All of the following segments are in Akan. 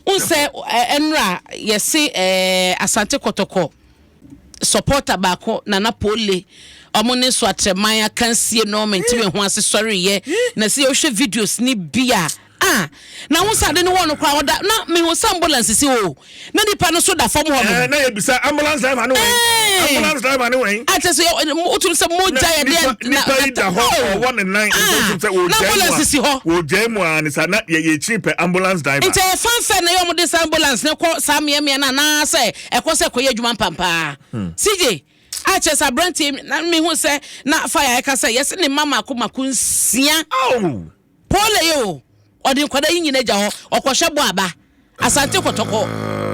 Unse enra yesi Asante Kotoko supporter bako na Napoli omone so atremanya kansie no mentime ho ase sorry ye na se o hwe videos ni bia na won sade ne won kwa oda na me ho ambulance si o na nipa no so da fom ho no na ye bisa ambulance driver no wen ate so otum se moja ye de na da ho 119 so o ambulance si ho o jemu an sa na ye cheap ambulance driver nte fanfa na ye mo de ambulance ne ko sa me na se e ko se ko ye adwuma pampa CJ ache sa branti na me hu se na fire e ka se yes ne mama ko makunsia pole yo odi nkwada yin nyina gya ho okwhwe bo aba Asante Kotoko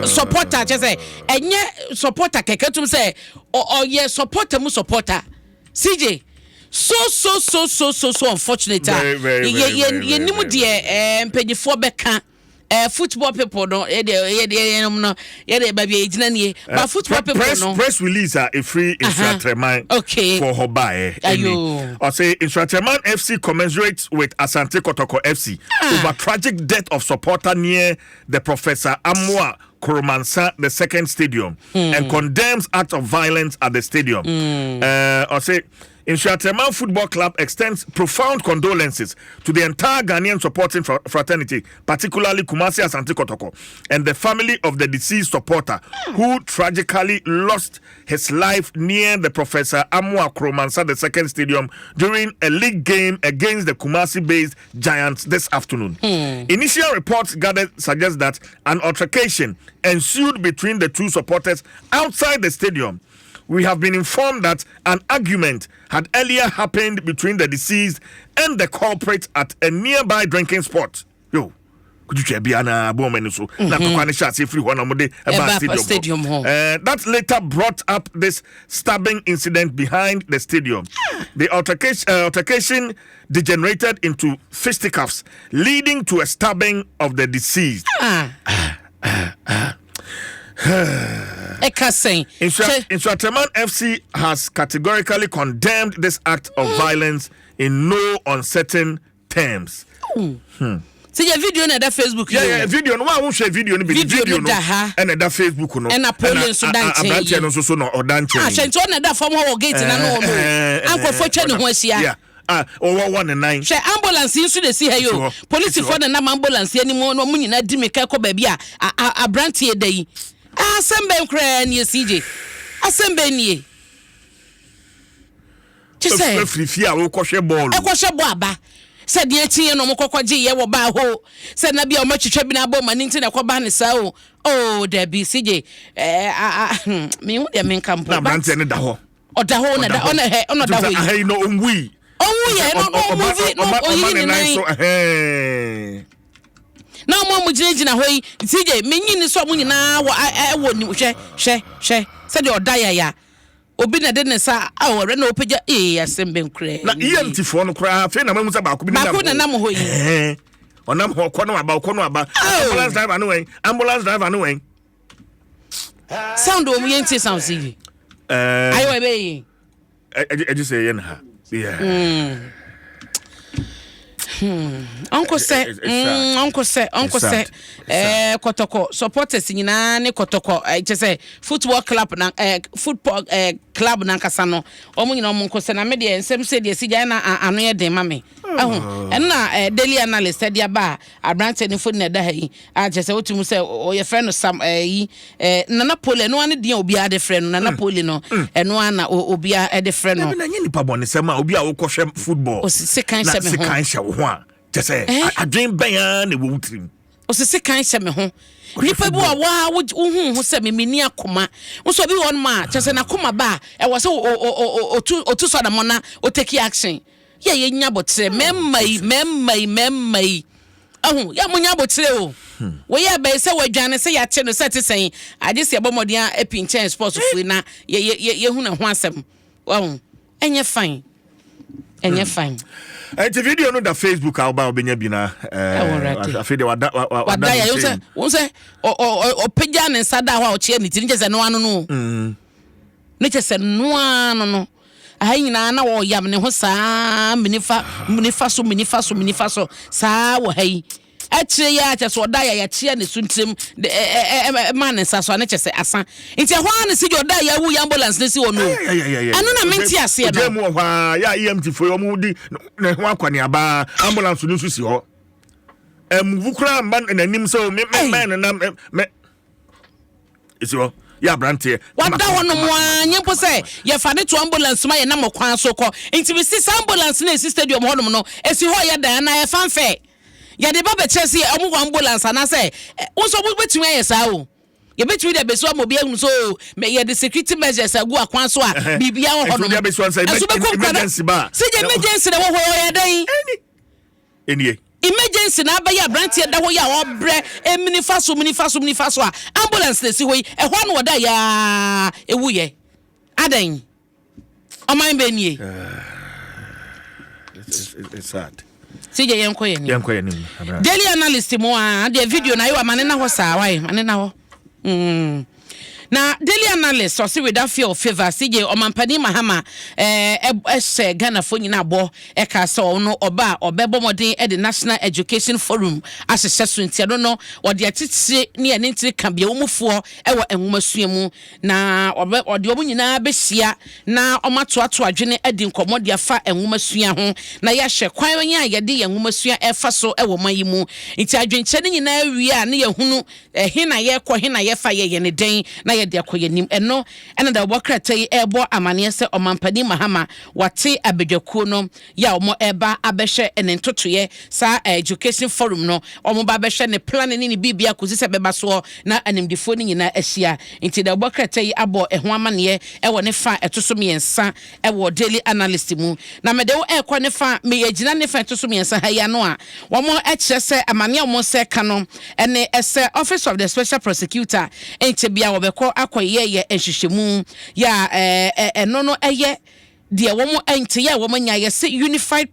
supporter che say enye supporter keketum say oye supporter mu supporter CJ so unfortunate ye nimu de mpanyifo beka football people no ye baby ejina nie but football people no press release a free Instructorman for Hobae or say Instructorman FC commensurates with Asante Kotoko FC over tragic death of supporter near the Professor Amwa Koromansa the second stadium and condemns acts of violence at the stadium or say Insuateman Football Club extends profound condolences to the entire Ghanaian supporting fraternity, particularly Kumasi Asante Kotoko, and the family of the deceased supporter who tragically lost his life near the Professor Amwa Kromansa the second stadium during a league game against the Kumasi-based Giants this afternoon. Initial reports gathered suggest that an altercation ensued between the two supporters outside the stadium. We have been informed that an argument had earlier happened between the deceased and the culprit at a nearby drinking spot. Yo, could you check Biana Bomenuso? Stadium. That later brought up this stabbing incident behind the stadium. The altercation degenerated into fisticuffs, leading to a stabbing of the deceased. Insuateman FC has categorically condemned this act of violence in no uncertain terms. See your video na that Facebook. Yeah, video no one share video no video no and that Facebook no. And Napoleon so dance. No so no dance. Shanto na that form ho gate na no no. Anko fo twa ne ho asia. Yeah. Over 119. She ambulance nso de si ha yo. Police for na ambulance ani mo no nyina di me ka ko ba bia abrantie da yi. Asembe nkra ni CJ. Asembe ni. Chese. Frifia wo kohwe ball. Kohwe ball aba. Said ye tie no mokokwaje ye wo ba ho. Said na bia o matwetwa bi na ba ma ninti na kwa ne sa o. Oh, there be CJ. Me hu de men kampo. Na brante ne da ho. Oda ho na da ona he ona da ho. Ahai no onwi. Onwi ye no movie no oyini ni so na mo mujina hoyi CJ menyi ni so mo nyina wo ni hwe se de oda ya obi na de ne sa awore na opagya asembe nkure na EMT fo no kra fe na mamu sa ba ko bi na ba ko na nam hoyi onam ho ko no aba ambulance driver no wen sound o mu yenti sound CJ ayo ebe yi I just say yen ha yeah Uncle say Kotoko supporters nyina ne Kotoko say football club na club na nkasa no omo nyina omo nkose na me de ensem se de sigya na ano ye den mame na daily analyst de aba abrante ne fo na da ha yi say otumu say o ye friend no sam na Napoli no ane de obi ade friend no na Napoli no eno ana obi ade friend no na nye nipa bone sema obi a wo kohwe football o se kan hye ho just say adwen ban na wo wutrim o se kan hye me ho nipa bi wa hu se me ni akoma wo so bi won ma just say na akoma ba e wo se o so da mona o take action ye nya botre memmai ya munya botre o we ya be se wadwane se ya che no set sen age se bomodian epinchen sports fu na ye hu na ho asem wo enye fine the video no da Facebook alba obenya bi na afede wada ya wo se o pegya ne sada ho a o che ni ti nje se no anu no ne che se no anu no ahina na wo yam ne ho saa minifa so saa wo hai Actually, ya just what die ya chia ni suntim man and saso ane chese asa. Inti ya hwane si jo die ya wu ambulance nisi ono. Ano na menti asiye no. Jemu wa ya EMT for yo mudi ne hwa kwa ni aba ambulance nusu si ho. Vukura mban na nim so me isi ho. Ya brante wada hono mwanye mpo se ye fa ne to ambulance ma ye na mokwan so ko nti bi sis ambulance na esi stadium hono no esi ho ye dan na ye fanfe ye de ba be chese omu ambulance na se wonso bo betumi ye sa o ye betumi de beso mo bia so me ye the security measures agu akwan so a bibia ho hono emergency ba se je emergency na wo ho ye dan enie emergency na abaya branch da ho ya obre minifaso a ambulance na si ho e ho na oda ya ewuye adan o man be nie it's sad sije yenko ye ni daily analyst mo a the video na yo amane na ho saa wai mane na ho na daily analyst or see with that fear of favor CJ omampani mahama ese Ghana fo nyina abo e ka so no oba obebo modern e the National Education Forum asese ntia no ode atitire ne ene ntire ka bia omufo e wo enwomasua mu na ode omu nyina behia na omatoato adwene adi nkomode afa enwomasua ho na ya hye kwan nya yede enwomasua efa so e wo mayi mu nti adwenche ne nyina awie a ne yehunu hina ye kɔ hina ye fa ye ne den na ye de akoyanim eno ena da wokrata yi ebo amane se omampani mahama wate abedwakuo no ya omo eba abehwe ene ntotoye sa education forum no omo ba behwe ne plan ne bibia kozi se beba so na animdifo ni nyina ahia nti da wokrata yi abo eho amane ewo ne fa etoso miensa ewo daily analyst mu na mede wo ekɔ ne fa me yagina ne fa etoso miensa ha ya no a womo ekyere se amane omo se ka no ene ese office of the special prosecutor ente bia wo beko akoye ehwehwemu ya eno no eye de womo ente ya womo nya ye se Unified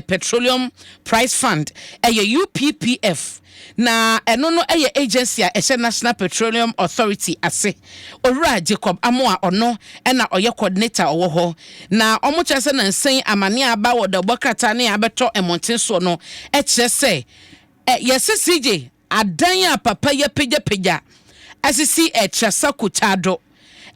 Petroleum Price Fund UPPF na eno no eye agency a National Petroleum Authority ase Owura Jacob Amoa ono na oye coordinator owo ho na omo kyese na nsen amane aba wo de bokrata ne abeto emonten so no kyere se yese CJ adan ya papa ya pegya asisi etrasa kutado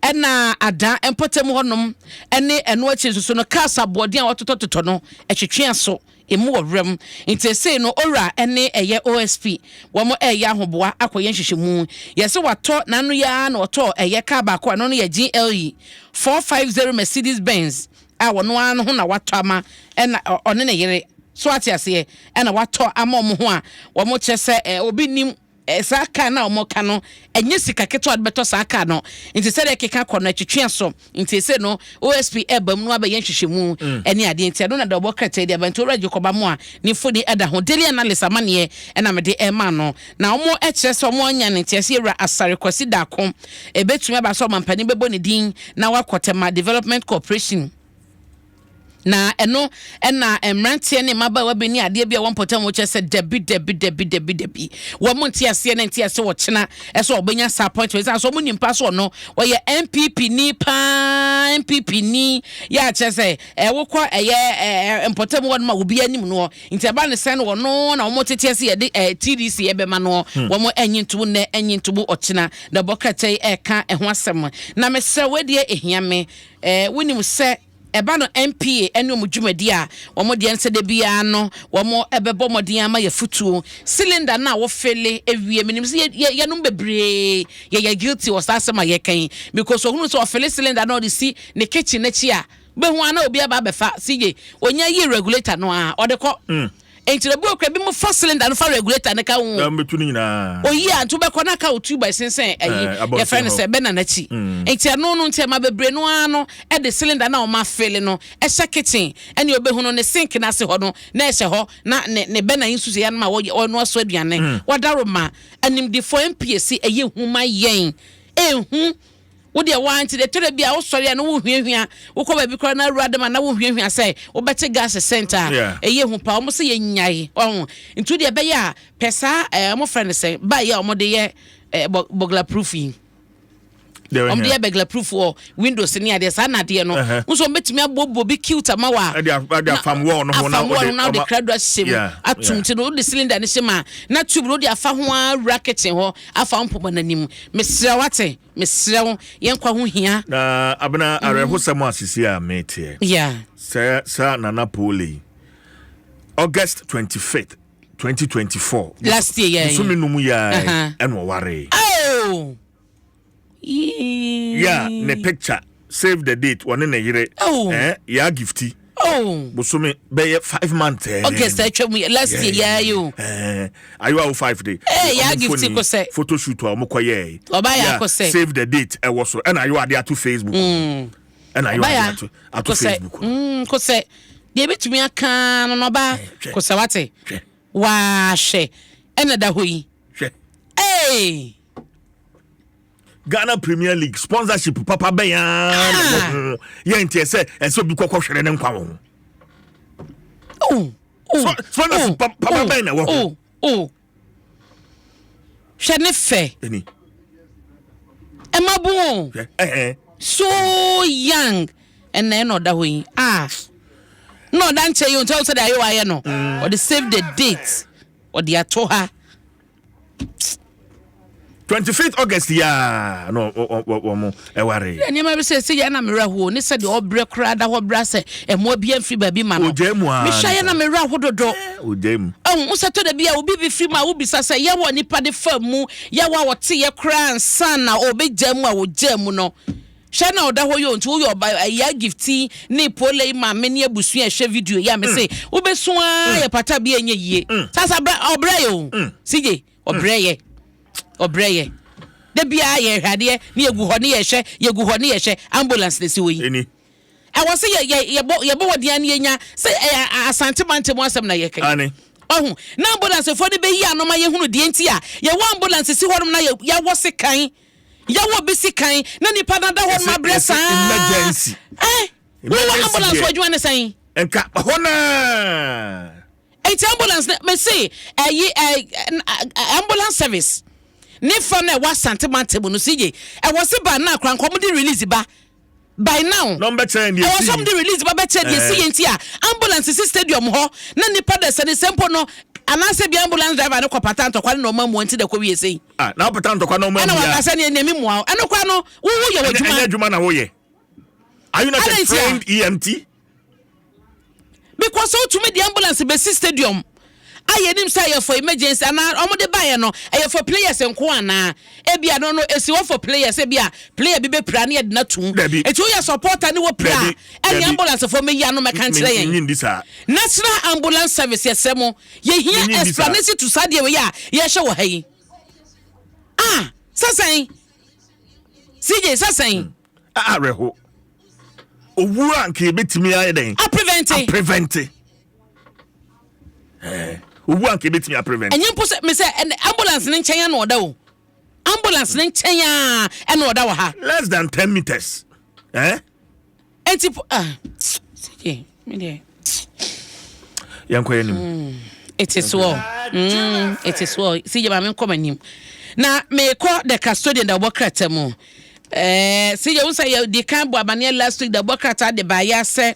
ena adan empotem honom ene eno achiso no kasa bodian ototototo no etwetwe so emu owrem intese no ora ene eye OSP womo eye ahoboa akoye nhwehwemu yese wato nanu ya na oto eye ka ba ko no no ye GLE 450 Mercedes Benz a wono an ho na wato ama ena one ne yere so atiase ena wato ama omo ho a womo kyese obi nim saka na omoka no enye sika keto adbeto saka no nti se de keka kono atwetwe so nti se no OSP ebam no abaye nhwehwemu ene ade nti no na de obokrata de abanto raje koba mo a ni fodi eda ho daily analysis amane ena me de ema no na omo ekyere so omo anya ne nti se ewra asare kwasi da kom ebetumi aba so mampani bebo ne din na wakotema development corporation na eno ena emrantie ne mabawa beni ade bia won potem wo chese debi wo monti ase ne nti ase wo chena eso obenya sa point we so mo nimpa so no wo ye MPP ni ya chese wo kwa eye potem won ma obi anim no nti aba ne sen wo no na wo tete ase ye TDC ye be ma no wo mo enyintubu ochena da bokratai eka eho asem na me se we de ehia me wonim se eba no MPA ene omudwumadi a omo de nse de bia no omo ebebo modin ama ya futuo cylinder na wo fele ewie minim se ye no bebre ye guilty was asema ye kan because ohunu so fele cylinder na o de si ne kitchen na chi a be hu ana obi aba befa sije onya yi regulator no a o de ko entire bu okra bi mo for cylinder no for regulator ne ka hu na metu ni nyina oyi anto be ko na ka otu by sensen ye friend se be na chi entire no ntia ma bebre no ano e de cylinder na o ma fele no e hye kitchen ene obehu no ne sink na se ho no na e hye ho na ne be na insu se ya na wo no so aduane wadaro ma anim de for MPC eye huma yen ehu wo de want de tere bia wo sori na wo hwiahwia wo ko ba bi kora na ruadema na wo hwiahwia sai wo bete gas center eye hu pa wo se ye nyai ntu de be ya pesa mo friend say ba ya mo de ye bogla proofing the beggar proof for Windows in the Sana dear no. Also met me a bobo be cute a mawa. From one now the crowd was sim at to know the cylinder and shima. Not to blow their fan rackets and ho. I found Pomanim. Miss Rawate, Miss Raw, Yankwa here. Abana, I rehost someone is here, mate. Yeah. Sir Nana Poli. August 25th, 2024. Last year, yeah. And worry. Oh. Yeah, ne picture. Save the date. One in a year. Oh. Yeah, gifty. Oh. Busumi be 5 months. August, last year, yeah, you. Are you out 5 days? Yeah, gifty ko say. Photo shoot or mokoye. Obaya ko say. Save the date. Was so. And are you there to Facebook? And are you there to Facebook? Ko say. Dey betumi aka no no ba. Ko say wate. Wa she. Ena da hoyi. Hey. Ghana Premier League sponsorship papa be yan enti say enso bi kokko hwere ne nkwa wo sponsorship papa be na wo hwe ne fe eni emabu so young and then no da hoyi no dan che you tell say that you are no or the save the date or the atoha 25th August yeah no worry eni ma be say ya na mera ho ni say the obre kra da ho bra say emo bia mfi ba bi ma no me sha ya na mera ho dodo ojemu wo se to da bia obi bi firi ma wo bi sa say ya wo nipa de fam mu ya wa wo te ye kra nsan na obejam a wo jam no sha na oda ho yo ntu yo ya gifty ni pole ma me ne abusu ya hwe video ya me say wo be so ya pata bia enye yie sasa obra yo sije obra ye obreye de bia ye hwade ni egu ho ni ye hwe ambulance ne si wo yi eni e wo se ye bo wode an ye nya se asante mante mo asem na ye kai ani ohu na ambulance fo de be yi anoma ye hunu de enti a ye wo ambulance si horum na ya wo se kan ya wo be si kan na nipa na da ho ma bresa emergency wo ambulance wo dwan ne san enka hona enti ambulance me say ambulance service ni fa na wa santimante no sije e wo se ba na kran kom di release ba by now number 10 e wo some di release ba be che di si yenti a ambulance si stadium ho na nipa da se sempo no anase bi ambulance driver no ko patanto kwa no mamu anti da ko wie sei na patanto kwa no mamu na wa kasa ne nemi mu a eno kwa no wo ye wajuma adwuma na wo ye are you not a trained EMT because so to me the ambulance be si stadium ayenim say for emergency ana omode baye no for players enko ana ebia no esi wo for players ebia player bi be pra na yedna tum etu ya supporter ni wo pra any ambulance for me ya no me kan kire yen national ambulance service yesemo ye hia explanation to sadie we ya ye hye wo hayi sasan CJ sasan reho owu anke betimi ayeden prevent owu anke betimi a prevent enye mpo me say ambulance ne nchen ya no oda o ambulance ne nchen ya e no oda wo ha less than 10 meters enti CJ me dey yankwa yanim it is well CJ ba me come anim na me call the custodian da worker mu CJ won say the kan bo abane last week the worker de ba ya say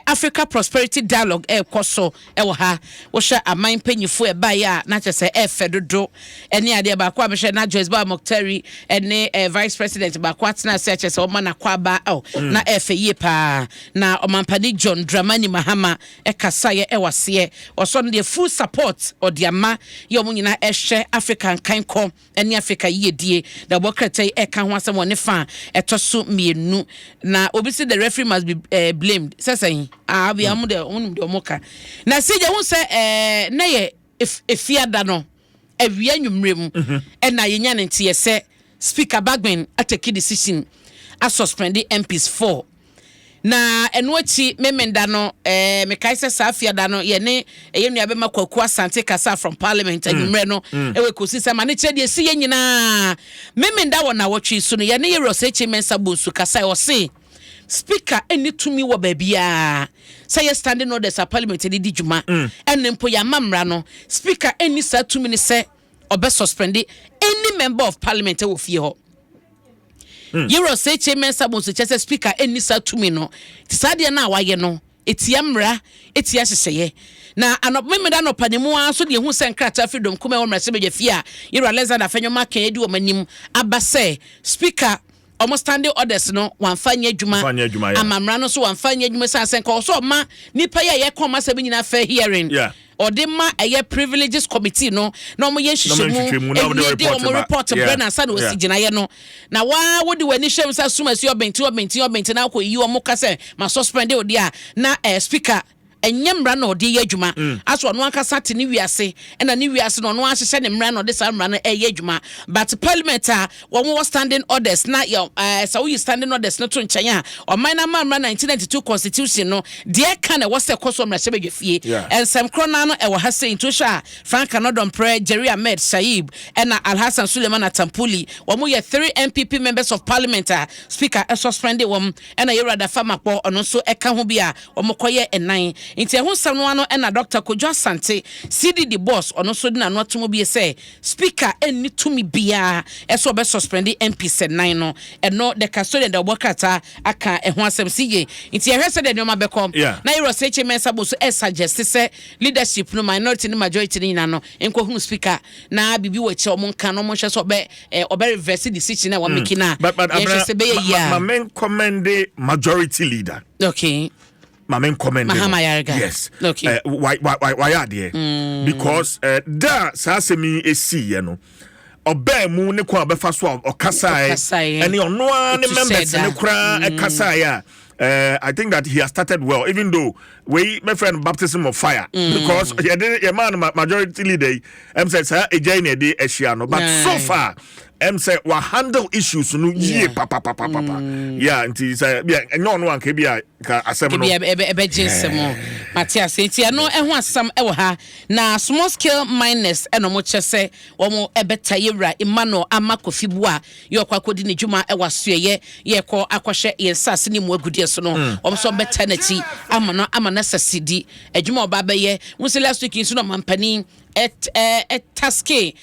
Africa Prosperity Dialogue koso wo ha wo hwe aman panyifo e ba ya na che se fedodo ene ade ba kwa me hwe na Joyce Ba Moktari ene vice president ba kwa tena se che se o ma na kwa ba na ye pa na omampani John Dramani Mahama kasa ye wase o so no full support o de ama ye o nyina hwe African kanko ene Africa yedie da bokratai ka ho asem woni fa etoso mienu na obisi the referee must be blamed sayin abi amu de onum de omoka na CJ won say na ye efiada no awia nwumrem na ye nya ne ntie se speaker Bagben atake decision a suspend the MPs 4 na enochi memenda no me kai se safiada no ye ne ye nua be makwaku asante kasa from parliament anwumre no we kosi se ma ne che de si ye nyina memenda wona wotwe so no ye ne ye rosechi mensa bonsu kasa o se speaker any to me wo babia say you standing orders at parliament di djuma and mpo ya mamra no speaker any sa to me say obe suspend any member of parliament wo fie ho Yero say chairman sabosu chese speaker enisa tumi no. Tisade na waye no. Etia mra, etia hyehyeye. Na anopmemeda no panemu aso de hu senkrata freedom kuma wo mrase bedwafia. Yero Alexander Fanyoma kan edi wo manim abase speaker almost standing orders no wamfanya adwuma amamra no so wamfanya adwuma sansen ka so ma nipa ye koma sabi nyina fa hearing odema eye privileges committee no na mo ye hwehwemu na de o report brana sa na osigina ye no na wa wodi wani hwem sa suma si obenti na ko yi o mo ka se ma suspend odi a na speaker enyemra na odi ye adwuma aso no akasa te ni wiase na ni wiase no no ahyehye ne mra no de sa mra no eye adwuma but parliament a wo standing orders na so we standing orders no to nchen a o man na mra 1992 constitution no de ka na wo se koso mra hye bedwafie ensem krona no e wo ha sei to sha Frank Adom Jerry Ahmed Saib na Al Hassan Suleiman Atampuli wo ye 3 MPP members of parliament a speaker suspended wom na Yerada Famakpo ono so e ka ho bia wo koye enan Inti ehun samno ano na Dr. Kojo Asante CDD boss ono so na no atomo bi say speaker enni tumi bia eso be suspend MP said 9 no eno the custodian the workata aka ehun asem sige inti ehwese de nyoma bekom na Yero say chairman saboso suggest say leadership no minority no majority ni na no enko hu speaker na bibi wo che omo nka no mo hwe so be obe reverse decision na wa make na but my main commend majority leader my main comment yes okay why are there because da sasemi esi ye no oba mu ne kwa befa so okasai ene ono ne members ne kura ekasai I think that he has started well, even though my friend baptism of fire because your man majority leader said sir ejai de eshiano but so far say we handle issues no ye papa nti say no one ke bia ka asem no ebe jinsemo Matias nti no eho asam ewo ha na small scale miners eno mo chese wo mo ebeta yewra Emmanuel Amakofibu a ye kwakodi ne dwuma ewa soye ye ko akohwe ye sase ne mu agudie so no wo so beta na ti amana sasidi adwuma oba be ye won last week so no mampani taske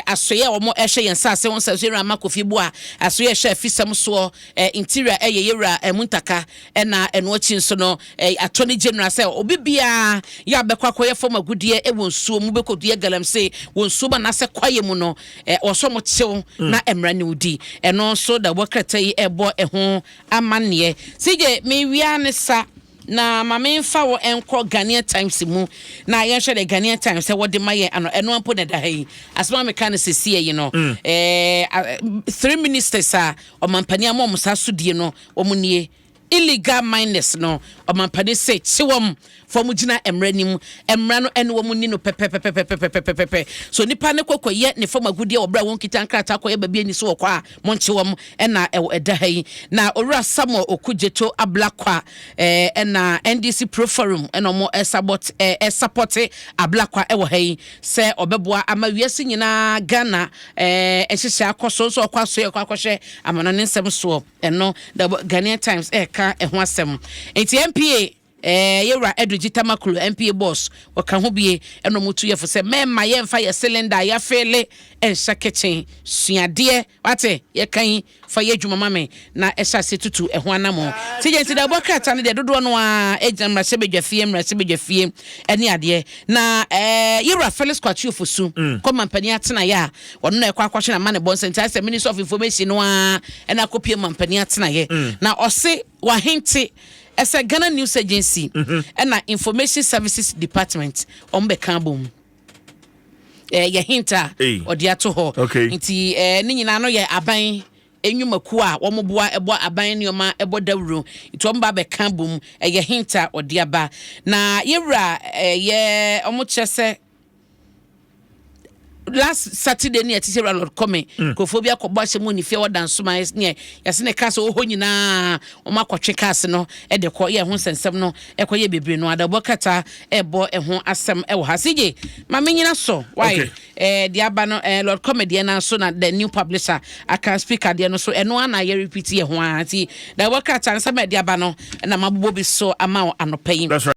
asoye omo ehwe yen sase won sase ra Amakofibu a asoye hwe fisam so interior yewra muntaka na eno chi so no attorney general say obibia ya bekwakoye form agudie wonsuo mu bekodie galamse wonsuo ba na se kwaye mu no oso mo chew na emra ne udi eno so da wakrata yi ebo eho amane sije me wia ne sa na mama mfa wo enko Ghanaian Times mu na ye hwe the Ghanaian Times say wo de maye ano eno ampo na da hai asma me kan se sie yi no 3 ministers a o mampani amom sa sodie no omunie illegal miners no omampani say chiwom for mugina emranim emra no ene wo ni no pepe so nipa ne kokoye ne fama gudie obra won kita nkrata koye ba bi ni so kwa monchiwom ena eda hai na owura Samuel Okujeto Ablakwa ena NDC Pro Forum ena mo support Ablakwa ewo hai se obeboa ama wiase nyina Ghana ehyehyɛ akoso so kwaso ye kwakohwe amana ne nsɛm so eno the Ghanaian Times ka eho asɛm enti MPA Yewra Edugita Makulu MPA boss waka ho bie eno mutu ye fo se mema ye mfa ye cylinder ya fele enhya kitchen suade wate ye kan fa ye dwuma mame na ehya setutu eho anamo tijensi da bokata ne de dodo no a ejamra sebedwafie ene ade na Yewra Felix Kwachi ofosu koma mpani atena ya wono na ekwa akwahwe na mane bonsent as Minister of Information no a ena kopie mpani atena ye na ose wa hinti as a Ghana News Agency and Information Services Department on Bekambum. Ya hinta or diato ho. Inti Nina no ya abain enyumakua womboa ebo aban nioma ebo dawru itomba Bekambum ya hinta or diaba na Yewra ye omuchese last Saturday near Tisera Lord come Kofobia Kobashi Muni Fewa dance my near Yasine Castle Honina or Makwa Castle no at the Koya Hunsen Semno, Ekoye Bibrino, the Bokata, Ebo, and Hon Assam El Hasiji. Mamina so why Diabano Lord Comedy and Sona the new publisher I can speak at the end so and one I repeat here one the Wakata and some Diabano and I'm a bobby so amount and no paying.